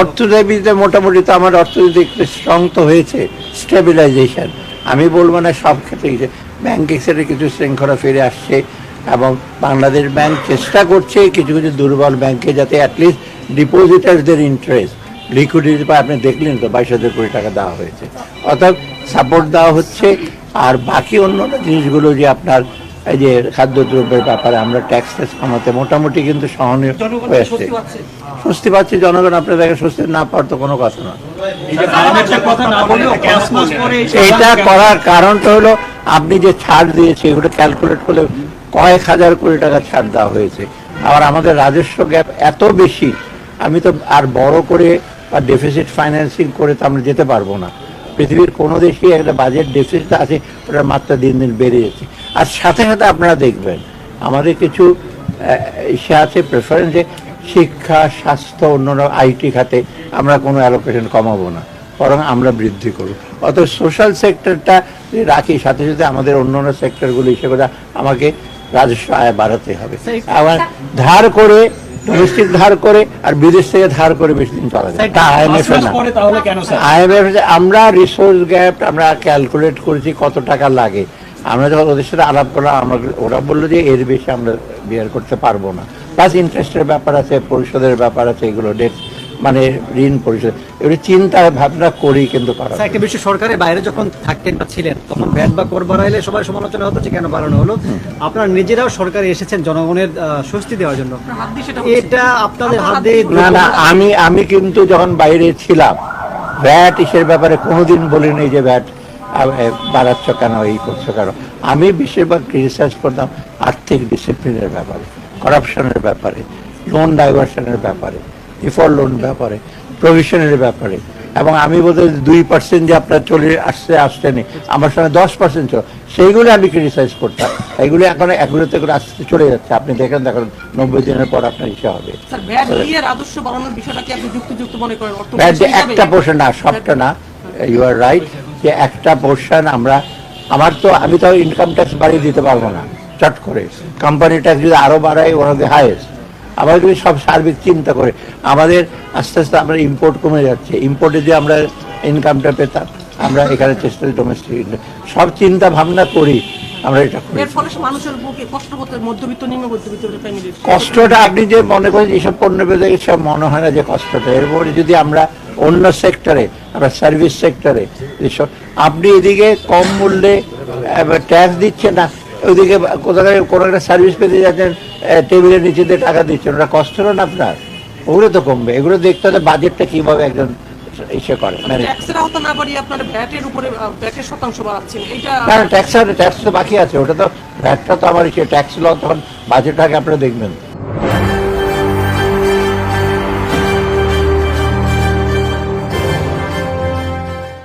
অর্থনীতিতে মোটামুটি তো আমার অর্থনীতি একটু স্ট্রং তো হয়েছে, স্টেবিলাইজেশন। আমি বলবো না সব ক্ষেত্রে, ব্যাংকিং সেক্টরে কিছু শৃঙ্খলা ফিরে আসছে এবং বাংলাদেশ ব্যাংক চেষ্টা করছে কিছু কিছু দুর্বল ব্যাংকে যাতে অ্যাটলিস্ট ডিপোজিটারদের ইন্টারেস্ট লিকুইডিটি পায়। আপনি দেখলেন তো 22,000 কোটি টাকা দেওয়া হয়েছে, অর্থাৎ সাপোর্ট দেওয়া হচ্ছে। আর বাকি অন্য জিনিসগুলো যে আপনার এই যে খাদ্যদ্রব্যের ব্যাপারে আমরা ট্যাক্স কমাতে মোটামুটি কিন্তু সহনীয় হয়ে আসছে, স্বস্তি পাচ্ছে জনগণ। আপনার দেখে স্বস্তি না পাওয়ার তো কোনো কথা না। এইটা করার কারণটা হলো আপনি যে ছাড় দিয়েছে এগুলো ক্যালকুলেট করলে কয়েক হাজার কোটি টাকা ছাড় দেওয়া হয়েছে। আবার আমাদের রাজস্ব গ্যাপ এত বেশি, আমি তো আর বড় করে বা ডেফিসিট ফাইন্যান্সিং করে তো আমরা যেতে পারবো না। পৃথিবীর কোনো দেশেই একটা বাজেট ডেফিসিট আছে, ওটার মাত্রা দিন দিন বেড়ে যাচ্ছে। আর সাথে সাথে আপনারা দেখবেন আমাদের কিছু সে আছে প্রেফারেন্সে শিক্ষা, স্বাস্থ্য, অন্যান্য আইটি খাতে আমরা কোনো অ্যালোকেশন কমাবো না, বরং আমরা বৃদ্ধি করব। অত সোশ্যাল সেক্টরটা রাখি, সাথে সাথে আমাদের অন্যান্য সেক্টরগুলো হিসেবে আমাকে রাজস্ব আয় বাড়াতে হবে। আবার ধার করে, ডোমেস্টিক ধার করে আর বিদেশ থেকে ধার করে বেশি দিন চলা যায়। IMF না, IMF আমরা রিসোর্স গ্যাপ আমরা ক্যালকুলেট করেছি কত টাকা লাগে। আমরা যখন ওদের সাথে আলাপ করলাম, ওরা বললো যে এর বেশি আমরা বিয়ার করতে পারবো না। প্লাস ইন্টারেস্টের ব্যাপার আছে, পরিশোধের ব্যাপার আছে, এগুলো ডেট মানে ঋণ পরিশোধ, এগুলো চিন্তা ভাবনা করি কিন্তু করা। একটা বিষয়, সরকারের বাইরে যখন থাকতেন বা ছিলেন তখন ভ্যাট বা কর বাড়াইলে সবাই সমালোচনা হতো যে কেন বাড়ানো হলো। আপনারা নিজেরাও সরকারে এসেছেন জনগণের স্বস্তি দেওয়ার জন্য, এটা আপনাদের হাত দিয়ে না, আমি কিন্তু যখন বাইরে ছিলাম ভ্যাট ইসের ব্যাপারে কোনোদিন বলিনি যে ভ্যাট বাড়াচ্ছ কেন, এই করছো কেন। আমি বেশিরভাগ ক্রিটিসাইজ করতাম আর্থিক ডিসিপ্লিনের ব্যাপারে, করাপশনের ব্যাপারে, লোন ডাইভার্সনের ব্যাপারে, ডিফল্ট লোন ব্যাপারে, প্রভিশনের ব্যাপারে। এবং আমি বোধহয় 2% যে আপনার চলে আসছে নি, আমার সঙ্গে 10% ছিল, সেইগুলো আমি ক্রিটিসাইজ করতাম। এইগুলো এখন এগুলোতে করে আসতে চলে যাচ্ছে। আপনি দেখেন দেখুন 90 দিনের পর আপনার ইচ্ছা হবে। একটা পোর্শন না, সবটা না, ইউ আর রাইট, যে একটা পোর্শন আমি তো ইনকাম ট্যাক্স বাড়িয়ে দিতে পারবো না চট করে। কোম্পানি ট্যাক্স যদি আরো বাড়ায়, ওয়ান অফ দ্য হাইয়েস্ট। আমাদের যদি সব সার্বিক চিন্তা করে আমাদের আস্তে আস্তে আমরা ইম্পোর্ট কমে যাচ্ছে, ইম্পোর্টে যে আমরা ইনকামটা পেতাম, আমরা এখানে চেষ্টা করি ডোমেস্টিক সব চিন্তা ভাবনা করি আমরা এটা করি। কষ্টটা আপনি যে মনে করেন এইসব পণ্য পেতে সব মনে হয় না যে কষ্টটা। এরপরে যদি আমরা অন্য সেক্টরে, আমরা সার্ভিস সেক্টরে, আপনি এদিকে কম মূল্যে ট্যাক্স দিচ্ছেন না, ওইদিকে কোথাও কোনো একটা সার্ভিস পেতে যাচ্ছেন, টেবিলের নিচে দিয়ে টাকা দিচ্ছেন, ওটা কষ্ট হলো না আপনার? ওগুলো তো কমবে। এগুলো দেখতে হলে বাজেটটা কিভাবে একজন ইসে করে। ট্যাক্স তো বাকি আছে, ওটা তো ভ্যাটটা তো আমার ট্যাক্স ল, তখন বাজেট আগে আপনারা দেখবেন।